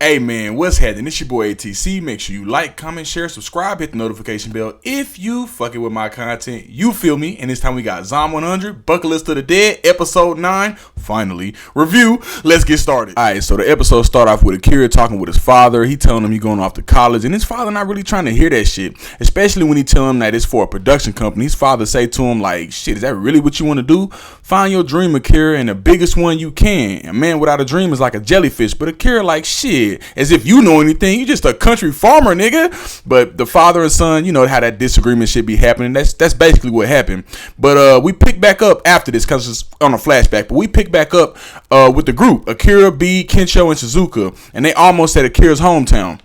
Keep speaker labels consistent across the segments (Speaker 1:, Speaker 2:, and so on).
Speaker 1: Hey man, what's happening? It's your boy ATC. Make sure you like, comment, share, subscribe, hit the notification bell if you fucking with my content. You feel me? And this time we got Zom 100, Bucket List of the Dead, episode 9. Finally, review. Let's get started. Alright, so the episode start off with Akira talking with his father. He telling him he going off to college, and his father not really trying to hear that shit. Especially when he tell him that it's for a production company. His father say to him like, shit, is that really what you want to do? Find your dream, Akira, and the biggest one you can. A man without a dream is like a jellyfish, but Akira like, shit, as if you know anything. You just a country farmer, nigga. But the father and son, you know how that disagreement should be happening. That's basically what happened. But we pick back up after this because it's on a flashback. But we pick back up with the group, Akira, B, Kensho, and Shizuka, and they almost at Akira's hometown.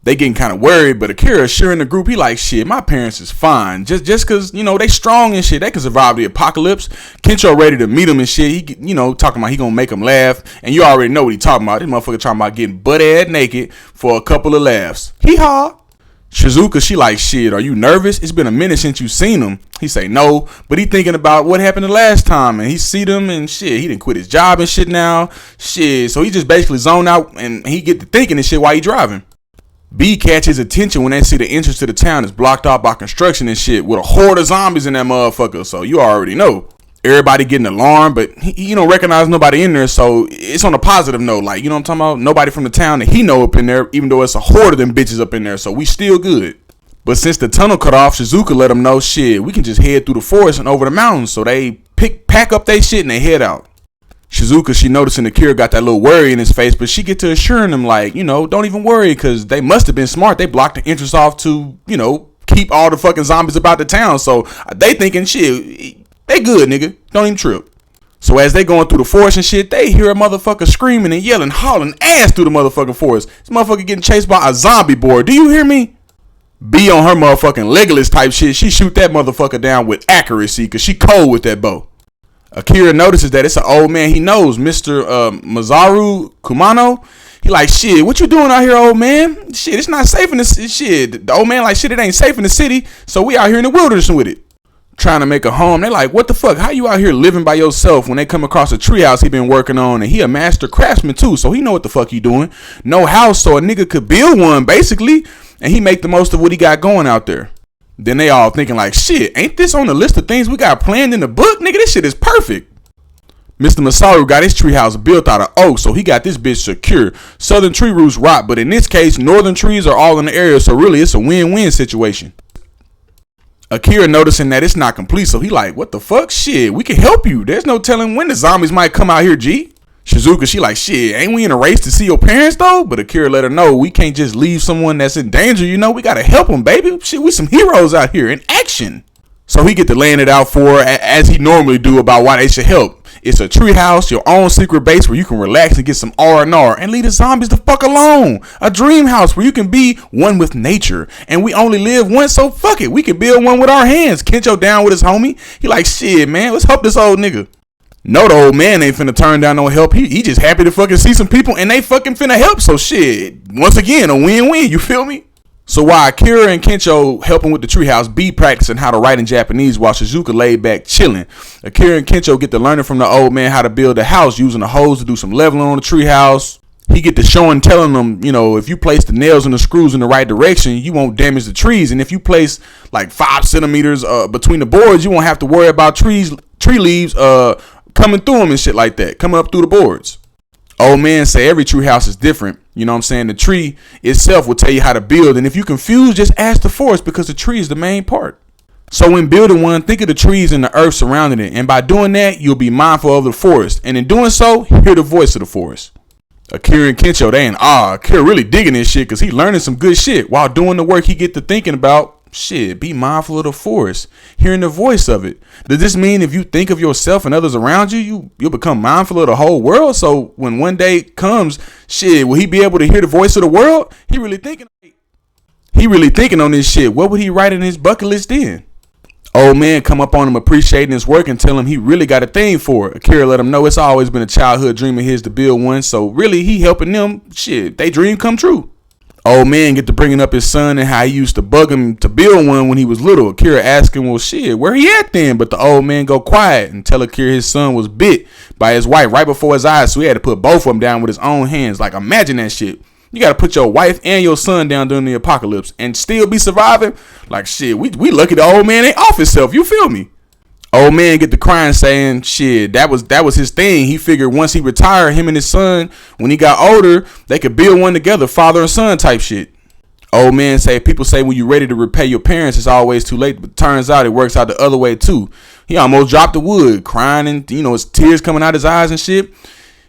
Speaker 1: They getting kind of worried, but Akira assuring the group, he like, shit, my parents is fine. Just cause, you know, they strong and shit. They can survive the apocalypse. Kensho ready to meet him and shit. He, you know, talking about he gonna make him laugh. And you already know what he talking about. This motherfucker talking about getting butt-ass naked for a couple of laughs. Hee-haw. Shizuka, she like, shit, are you nervous? It's been a minute since you seen him. He say no, but he thinking about what happened the last time, and he see them and shit. He didn't quit his job and shit now. Shit, so he just basically zone out and he get to thinking and shit while he driving. B catch his attention when they see the entrance to the town is blocked off by construction and shit with a horde of zombies in that motherfucker. So you already know. Everybody getting alarmed, but he don't recognize nobody in there. So it's on a positive note. Like, you know what I'm talking about? Nobody from the town that he know up in there, even though it's a horde of them bitches up in there. So we still good. But since the tunnel cut off, Shizuka let them know, shit, we can just head through the forest and over the mountains. So they pack up their shit and they head out. Shizuka, she noticing Akira got that little worry in his face, but she get to assuring him like, you know, don't even worry, because they must have been smart. They blocked the entrance off to, you know, keep all the fucking zombies about the town. So they thinking, shit, they good, nigga. Don't even trip. So as they going through the forest and shit, they hear a motherfucker screaming and yelling, hauling ass through the motherfucking forest. This motherfucker getting chased by a zombie boy. Do you hear me? B on her motherfucking Legolas type shit. She shoot that motherfucker down with accuracy, because she cold with that bow. Akira notices that it's an old man he knows, Mr. Masaru Kumano. He like, shit, what you doing out here, old man? Shit, it's not safe in this shit. The old man like, shit, it ain't safe in the city, so we out here in the wilderness with it. Trying to make a home. They like, what the fuck? How you out here living by yourself when they come across a treehouse he been working on, and he a master craftsman too, so he know what the fuck he doing. No house, so a nigga could build one, basically, and he make the most of what he got going out there. Then they all thinking like, shit, ain't this on the list of things we got planned in the book? Nigga, this shit is perfect. Mr. Masaru got his treehouse built out of oak, so he got this bitch secure. Southern tree roots rot, but in this case, northern trees are all in the area, so really it's a win-win situation. Akira noticing that it's not complete, so he like, what the fuck? Shit, we can help you. There's no telling when the zombies might come out here, G. Shizuka, she like, shit, ain't we in a race to see your parents though? But Akira let her know, we can't just leave someone that's in danger, you know, we gotta help them, baby. Shit, we some heroes out here in action. So he get to laying it out for her as he normally do about why they should help. It's a treehouse, your own secret base where you can relax and get some R&R and leave the zombies the fuck alone. A dream house where you can be one with nature. And we only live once, so fuck it, we can build one with our hands. Kensho down with his homie. He like, shit, man, let's help this old nigga. No, the old man ain't finna turn down no help. He just happy to fucking see some people and they fucking finna help. So shit, once again, a win-win, you feel me? So while Akira and Kensho helping with the treehouse, B practicing how to write in Japanese while Shizuka laid back chilling. Akira and Kensho get to learning from the old man how to build a house using a hose to do some leveling on the treehouse. He get to showing, telling them, you know, if you place the nails and the screws in the right direction, you won't damage the trees. And if you place like 5 centimeters between the boards, you won't have to worry about tree leaves coming through them and shit like that, coming up through the boards. Old man say every tree house is different. You know what I'm saying? The tree itself will tell you how to build. And if you confused, just ask the forest, because the tree is the main part. So when building one, think of the trees and the earth surrounding it. And by doing that, you'll be mindful of the forest. And in doing so, hear the voice of the forest. Akira and Kensho, they in awe. Akira really digging this shit because he learning some good shit. While doing the work, he get to thinking about, shit, be mindful of the forest, hearing the voice of it. Does this mean if you think of yourself and others around you, you'll become mindful of the whole world? So when one day comes, shit, will he be able to hear the voice of the world? He really thinking on this shit. What would he write in his bucket list then? Old man come up on him appreciating his work and tell him he really got a thing for it. Akira let him know it's always been a childhood dream of his to build one. So really he helping them, shit, they dream come true. Old man get to bringing up his son and how he used to bug him to build one when he was little. Akira asking, well, shit, where he at then? But the old man go quiet and tell Akira his son was bit by his wife right before his eyes. So he had to put both of them down with his own hands. Like, imagine that shit. You gotta put your wife and your son down during the apocalypse and still be surviving. Like shit, we lucky the old man ain't off himself. You feel me? Old man get the crying saying shit, that was his thing. He figured once he retired, him and his son, when he got older, they could build one together, father and son type shit. Old man say, people say when you're ready to repay your parents, it's always too late. But turns out it works out the other way too. He almost dropped the wood, crying and his tears coming out his eyes and shit.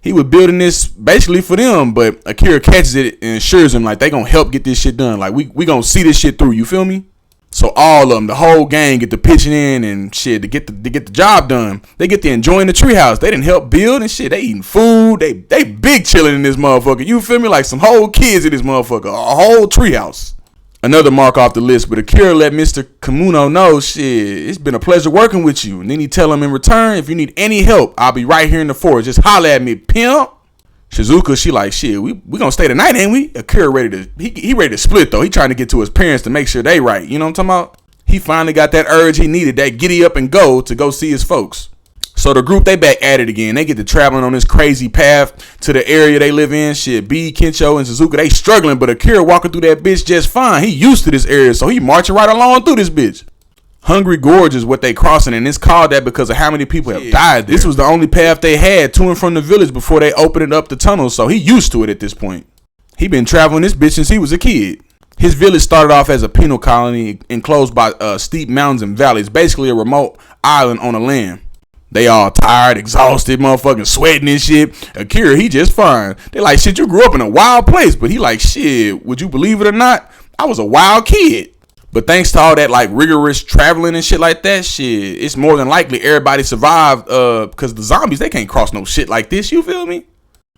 Speaker 1: He was building this basically for them, but Akira catches it and assures him like they gonna help get this shit done. Like we gonna see this shit through. You feel me? So all of them, the whole gang, get to pitching in and shit to get the job done. They get to enjoying the treehouse. They didn't help build and shit. They eating food. They big chilling in this motherfucker. You feel me? Like some whole kids in this motherfucker. A whole treehouse. Another mark off the list, but Akira let Mr. Kamuno know, shit, it's been a pleasure working with you. And then he tell him in return, if you need any help, I'll be right here in the forest. Just holler at me, pimp. Shizuka, she like, shit, we gonna stay tonight, ain't we? Akira ready to split though. He trying to get to his parents to make sure they right. You know what I'm talking about? He finally got that urge he needed, that giddy up and go to go see his folks. So the group, they back at it again. They get to traveling on this crazy path to the area they live in. Shit, B, Kencho, and Shizuka, they struggling, but Akira walking through that bitch just fine. He used to this area, so he marching right along through this bitch. Hungry Gorge is what they crossing, and it's called that because of how many people have died there. This was the only path they had to and from the village before they opened up the tunnel, so he used to it at this point. He been traveling this bitch since he was a kid. His village started off as a penal colony enclosed by steep mountains and valleys, basically a remote island on a land. They all tired, exhausted, motherfucking sweating and shit. Akira, he just fine. They like, shit, you grew up in a wild place, but he like, shit, would you believe it or not? I was a wild kid. But thanks to all that like rigorous traveling and shit like that, shit, it's more than likely everybody survived because the zombies, they can't cross no shit like this, you feel me?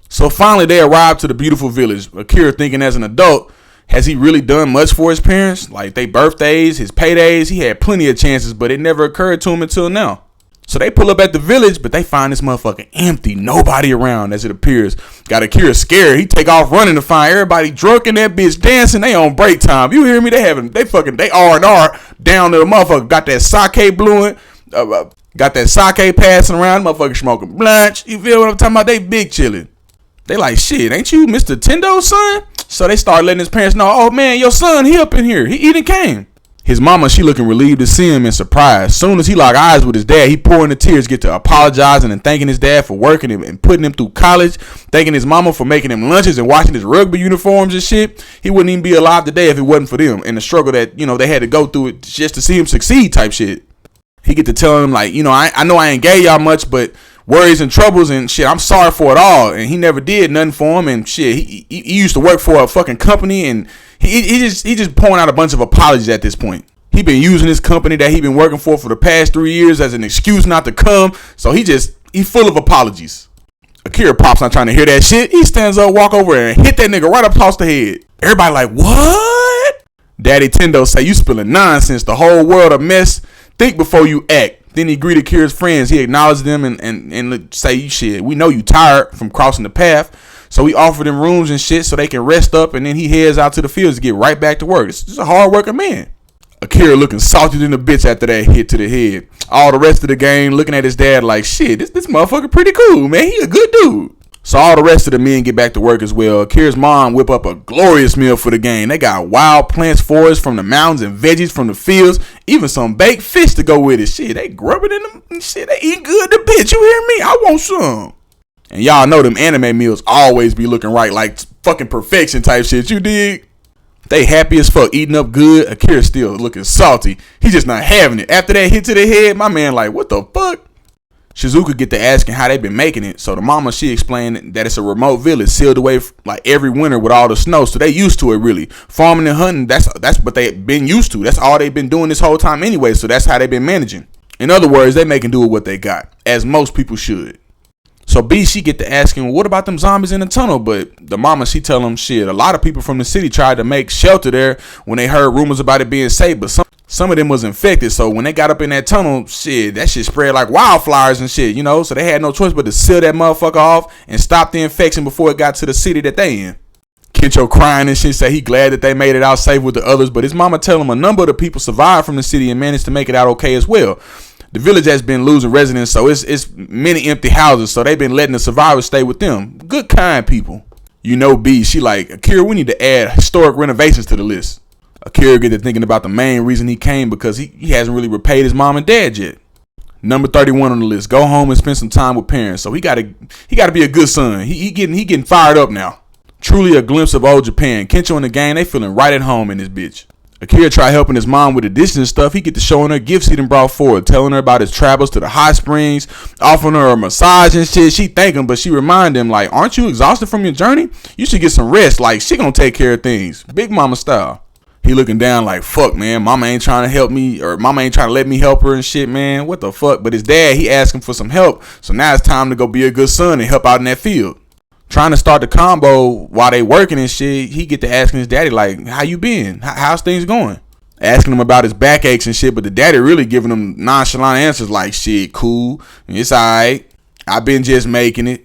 Speaker 1: So finally they arrived to the beautiful village. Akira thinking as an adult, has he really done much for his parents? Like they birthdays, his paydays, he had plenty of chances, but it never occurred to him until now. So they pull up at the village, but they find this motherfucker empty. Nobody around as it appears. Got Akira scared. He take off running to find everybody drunk in that bitch dancing. They on break time. You hear me? They R&R down to the motherfucker. Got that sake brewing. Got that sake passing around. Motherfucker smoking blunts. You feel what I'm talking about? They big chilling. They like, shit, ain't you Mr. Tendo's son? So they start letting his parents know, oh man, your son, he up in here. He eating cane. His mama, she looking relieved to see him and surprised. Soon as he lock eyes with his dad, he pouring the tears, get to apologizing and thanking his dad for working him and putting him through college, thanking his mama for making him lunches and washing his rugby uniforms and shit. He wouldn't even be alive today if it wasn't for them and the struggle that, they had to go through it just to see him succeed type shit. He get to tell him like, I know I ain't gave y'all much, but worries and troubles and shit, I'm sorry for it all. And he never did nothing for him and shit. He used to work for a fucking company and he just pouring out a bunch of apologies at this point. He been using this company that he been working for the past 3 years as an excuse not to come. So he full of apologies. Akira Pop's not trying to hear that shit. He stands up, walk over and hit that nigga right across the head. Everybody like, what? Daddy Tendo say, you spilling nonsense. The whole world a mess. Think before you act. Then he greeted Akira's friends. He acknowledged them and say, shit, we know you tired from crossing the path. So he offered them rooms and shit so they can rest up. And then he heads out to the fields to get right back to work. This is a hard working man. Akira looking salty than a bitch after that hit to the head. All the rest of the gang looking at his dad like, shit, this motherfucker pretty cool, man. He a good dude. So all the rest of the men get back to work as well. Akira's mom whip up a glorious meal for the gang. They got wild plants, forests from the mountains and veggies from the fields. Even some baked fish to go with it. Shit, they grubbing in them and shit. They eat good to bitch. You hear me? I want some. And y'all know them anime meals always be looking right like fucking perfection type shit. You dig? They happy as fuck, eating up good. Akira still looking salty. He just not having it. After that hit to the head, my man like, what the fuck? Shizuka get to asking how they been making it. So the mama, she explained that it's a remote village sealed away like every winter with all the snow. So they used to it really. Farming and hunting, that's what they been used to. That's all they've been doing this whole time anyway. So that's how they been managing. In other words, they making do with what they got, as most people should. So B, she get to asking, what about them zombies in the tunnel? But the mama, she tell them, shit, a lot of people from the city tried to make shelter there when they heard rumors about it being safe, but some of them was infected. So when they got up in that tunnel, shit, that shit spread like wildfires and shit, so they had no choice but to seal that motherfucker off and stop the infection before it got to the city that they in. Kencho crying and shit, say he glad that they made it out safe with the others, but his mama tell him a number of the people survived from the city and managed to make it out okay as well. The village has been losing residents, so it's many empty houses, so they've been letting the survivors stay with them. Good, kind people. You know B, she like, Akira, we need to add historic renovations to the list. Akira get to thinking about the main reason he came because he hasn't really repaid his mom and dad yet. Number 31 on the list, go home and spend some time with parents. So he gotta be a good son. He getting fired up now. Truly a glimpse of old Japan. Kencho and the gang, they feeling right at home in this bitch. Akira try helping his mom with the dishes and stuff. He get to showing her gifts he done brought forward, telling her about his travels to the hot springs, offering her a massage and shit. She thank him, but she remind him like, aren't you exhausted from your journey? You should get some rest. Like, she gonna take care of things. Big mama style. He looking down like, fuck, man, mama ain't trying to help me, or mama ain't trying to let me help her and shit, man. What the fuck? But his dad, he asking for some help. So now it's time to go be a good son and help out in that field. Trying to start the combo while they working and shit, he get to asking his daddy like, how you been? How's things going? Asking him about his backaches and shit, but the daddy really giving him nonchalant answers like, shit, cool, it's alright, I've been just making it.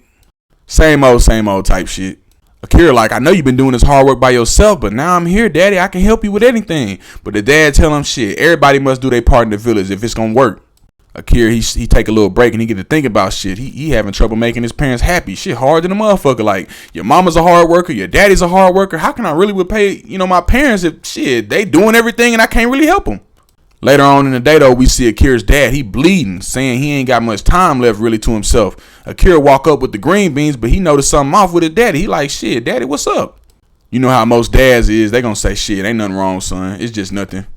Speaker 1: Same old type shit. Akira like, I know you've been doing this hard work by yourself, but now I'm here, daddy, I can help you with anything. But the dad tell him, shit, everybody must do their part in the village if it's gonna work. Akira, he take a little break and he get to think about shit. He having trouble making his parents happy. Shit hard than a motherfucker. Like, your mama's a hard worker, your daddy's a hard worker. How can I really repay, my parents if shit, they doing everything and I can't really help them? Later on in the day though, we see Akira's dad. He bleeding, saying he ain't got much time left really to himself. Akira walk up with the green beans, but he noticed something off with his daddy. He like, shit, daddy, what's up? You know how most dads is. They gonna say, shit, ain't nothing wrong, son. It's just nothing.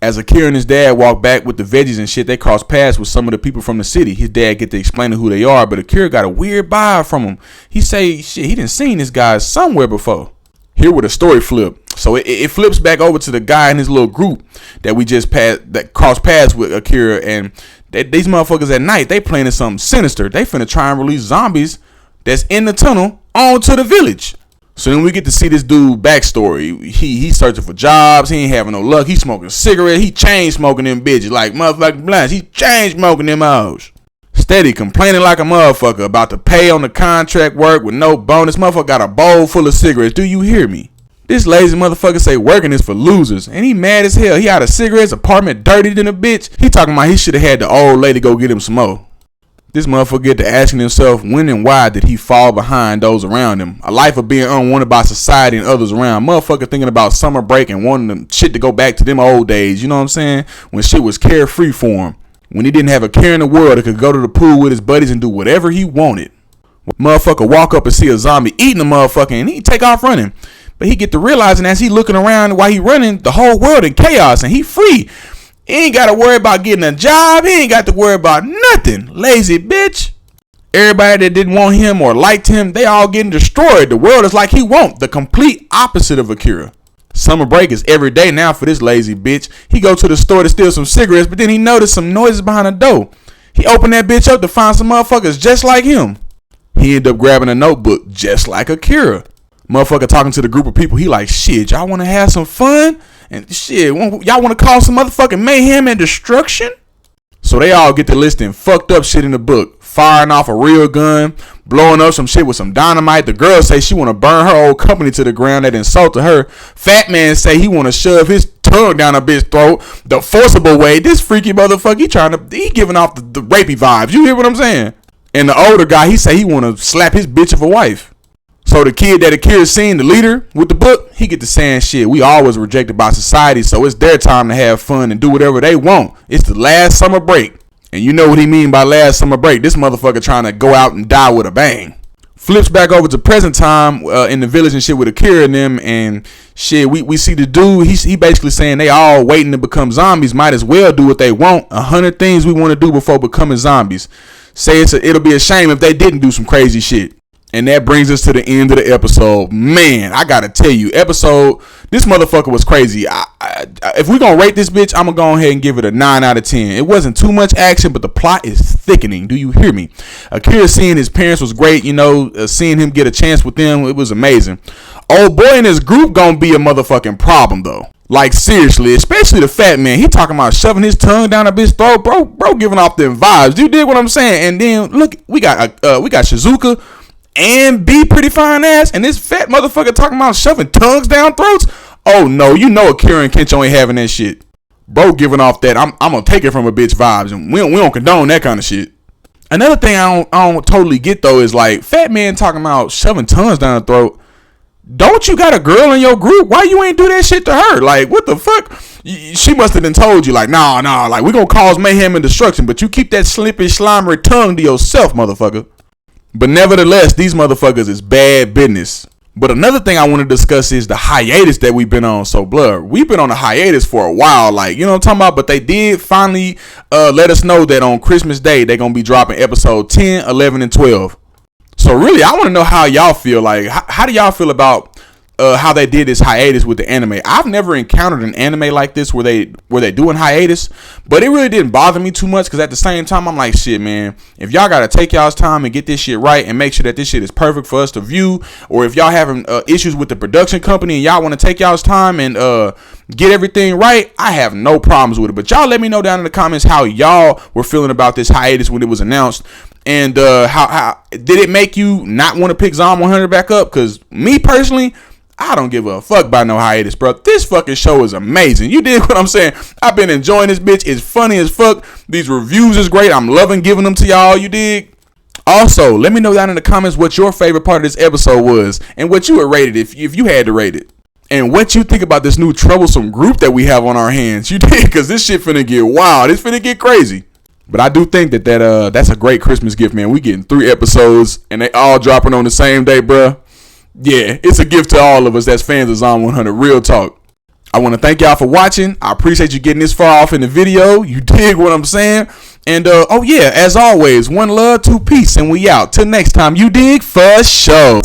Speaker 1: As Akira and his dad walk back with the veggies and shit, they cross paths with some of the people from the city. His dad get to explaining who they are, but Akira got a weird vibe from him. He say, shit, he done seen this guy somewhere before. Here with a story flip. So it flips back over to the guy in his little group that we just passed, that crossed paths with Akira, and these motherfuckers at night, they planning something sinister. They finna try and release zombies that's in the tunnel onto the village. So then we get to see this dude backstory. He searching for jobs. He ain't having no luck. He smoking cigarettes. He chain smoking them bitches like motherfucking blunts. He chain smoking them hoes. Steady complaining like a motherfucker about the pay on the contract work with no bonus. Motherfucker got a bowl full of cigarettes. Do you hear me? This lazy motherfucker say working is for losers. And he mad as hell. He out of cigarettes, apartment dirty than a bitch. He talking about he should have had the old lady go get him some more. This motherfucker get to asking himself when and why did he fall behind those around him. A life of being unwanted by society and others around. Motherfucker thinking about summer break and wanting them shit to go back to them old days. You know what I'm saying? When shit was carefree for him. When he didn't have a care in the world, he could go to the pool with his buddies and do whatever he wanted. Motherfucker walk up and see a zombie eating a motherfucker and he take off running. But he get to realizing as he looking around while he running, the whole world in chaos and he free. He ain't got to worry about getting a job. He ain't got to worry about nothing. Lazy bitch. Everybody that didn't want him or liked him, they all getting destroyed. The world is like he won't. The complete opposite of Akira. Summer break is every day now for this lazy bitch. He go to the store to steal some cigarettes, but then he noticed some noises behind the door. He opened that bitch up to find some motherfuckers just like him. He ended up grabbing a notebook just like Akira. Motherfucker talking to the group of people. He like, shit, y'all want to have some fun? And shit, y'all want to cause some motherfucking mayhem and destruction? So they all get to listing fucked up shit in the book. Firing off a real gun, blowing up some shit with some dynamite. The girl say she want to burn her old company to the ground that insulted her. Fat man say he want to shove his tongue down a bitch's throat the forcible way. This freaky motherfucker, he giving off the rapey vibes. You hear what I'm saying? And the older guy, he say he want to slap his bitch of a wife. So the kid that Akira's seen, the leader with the book, he get to saying shit. We always rejected by society, so it's their time to have fun and do whatever they want. It's the last summer break. And you know what he mean by last summer break. This motherfucker trying to go out and die with a bang. Flips back over to present time in the village and shit with Akira and them. And shit, we see the dude, he basically saying they all waiting to become zombies. Might as well do what they want. 100 things we want to do before becoming zombies. Say it'll be a shame if they didn't do some crazy shit. And that brings us to the end of the episode. Man, I gotta tell you, this motherfucker was crazy. If we gonna rate this bitch, I'm gonna go ahead and give it a 9 out of 10. It wasn't too much action, but the plot is thickening. Do you hear me? Akira seeing his parents was great. Seeing him get a chance with them, it was amazing. Old boy in his group gonna be a motherfucking problem though. Like seriously, especially the fat man. He talking about shoving his tongue down a bitch's throat, bro giving off them vibes. You dig what I'm saying? And then look, we got Shizuka and B pretty fine ass, and this fat motherfucker talking about shoving tongues down throats. Oh no, Akira and Kencho ain't having that shit. Bro giving off that I'm gonna take it from a bitch vibes, and we don't condone that kind of shit. Another thing I don't totally get though is like fat man talking about shoving tongues down the throat. don't you got a girl in your group? Why you ain't do that shit to her? Like, what the fuck? She must have been told you, like, nah, like, we gonna cause mayhem and destruction, but you keep that slippy, slimy tongue to yourself, motherfucker. But nevertheless, these motherfuckers is bad business. But another thing I want to discuss is the hiatus that we've been on. So, Blerd, we've been on a hiatus for a while, like, you know what I'm talking about? But they did finally let us know that on Christmas Day, they're going to be dropping episode 10, 11, and 12. So, really, I want to know how y'all feel. Like, how do y'all feel about how they did this hiatus with the anime? I've never encountered an anime like this where they doing hiatus, but it really didn't bother me too much because at the same time I'm like, shit, man, if y'all gotta take y'all's time and get this shit right and make sure that this shit is perfect for us to view, or if y'all having issues with the production company and y'all want to take y'all's time and get everything right, I have no problems with it. But y'all let me know down in the comments how y'all were feeling about this hiatus when it was announced. And how did it make you not want to pick Zom 100 back up? Because me personally, I don't give a fuck about no hiatus, bro. This fucking show is amazing. You dig what I'm saying? I've been enjoying this bitch. It's funny as fuck. These reviews is great. I'm loving giving them to y'all. You dig? Also, let me know down in the comments what your favorite part of this episode was and what you would rate it if you had to rate it. And what you think about this new troublesome group that we have on our hands. You dig? Because this shit finna get wild. It's finna get crazy. But I do think that's a great Christmas gift, man. We getting 3 episodes and they all dropping on the same day, bruh. Yeah, it's a gift to all of us that's fans of Zom 100. Real talk. I want to thank y'all for watching. I appreciate you getting this far off in the video. You dig what I'm saying? And, oh yeah, as always, one love, two peace, and we out. Till next time, you dig? For sure.